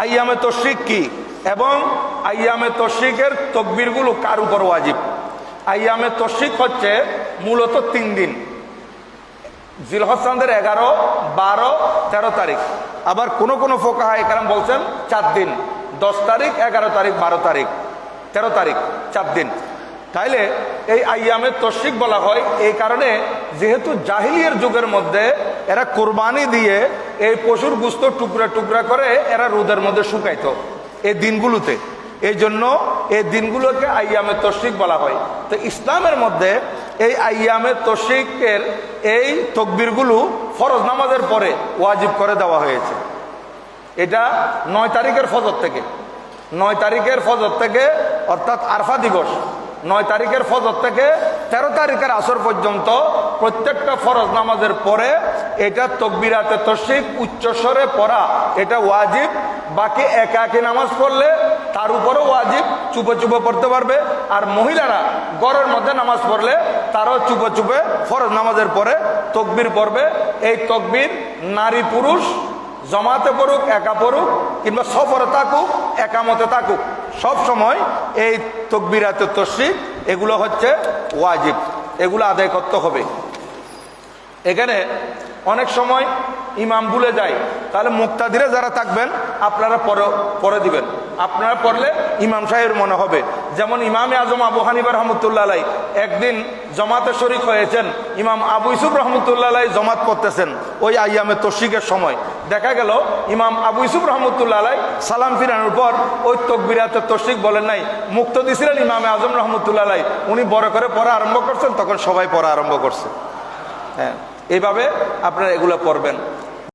আইয়ামে তশরিক কি এবং আইয়ামে তশরিকের তকবীরগুলো কার উপর ওয়াজিব। আইয়ামে তশরিক হচ্ছে মূলত 3 দিন, জিলহজ চাঁদের 11, 12, 13 তারিখ। আবার কোন কোন ফোকাহা একরাম বলছেন 4 দিন, 10 তারিখ, 11 তারিখ, 12 তারিখ, 13 তারিখ, 4 দিন। তাইলে এই আইয়ামে তশরিক বলা হয় এই কারণে, যেহেতু জাহিলিয়ার যুগের মধ্যে এরা কোরবানি দিয়ে এই পশুর গোশত টুকরা টুকরা করে এরা রোদের মধ্যে শুকাইতো এই দিনগুলোতে, এই জন্য এই দিনগুলোকে আইয়ামে তশরিক বলা হয়। তো ইসলামের মধ্যে এই আইয়ামে তশরিকের এই তকবীরগুলো ফরজ নামাজের পরে ওয়াজিব করে দেওয়া হয়েছে। এটা 9 তারিখের ফজর থেকে, 9 তারিখের ফজর থেকে অর্থাৎ আরফা দিবস, 9 তারিখের ফজর থেকে 13 তারিখের আসর পর্যন্ত প্রত্যেকটা ফরজ নামাজের পরে এটা তকবিরাতে তশরিক উচ্চস্বরে পড়া এটা ওয়াজিব। বাকি একাকী নামাজ পড়লে তার উপরও ওয়াজিব, চুপে চুপে পড়তে পারবে। আর মহিলারা ঘরের মধ্যে নামাজ পড়লে তারও চুপে চুপে ফরজ নামাজের পরে তকবির পড়বে। এই তকবির নারী পুরুষ জমাতে পড়ুক, একা পড়ুক, কিংবা সফরে থাকুক, একামতে থাকুক, সব সময় এই তকবিরাতে তশরিক এগুলো হচ্ছে ওয়াজিব, এগুলো আদায় করতে হবে। এখানে অনেক সময় ইমাম ভুলে যায়, তাহলে মুক্তাদিরে যারা থাকবেন আপনারা পরে দিবেন, আপনারা পড়লে ইমাম সাহেবের মনে হবে। যেমন ইমামে আজম আবু হানিফা রহমতুল্লাহ আলাই একদিন জমাতে শরিক হয়েছেন, ইমাম আবু ইউসুফ রহমতুল্লাহ আলাই জমাত করতেছেন ওই আইয়ামে তশরিকের সময়। দেখা গেল ইমাম আবু ইউসুফ রহমতুল্লাহ আলাই সালাম ফিরানোর পর ওই তকবিরাতে তশরিক বলেন নাই, মুক্তাদি ছিলেন ইমামে আজম রহমতুল্লাহ আলাই, উনি বড় করে পড়া আরম্ভ করছেন, তখন সবাই পড়া আরম্ভ করছে। হ্যাঁ, এইভাবে আপনারা এগুলো পড়বেন।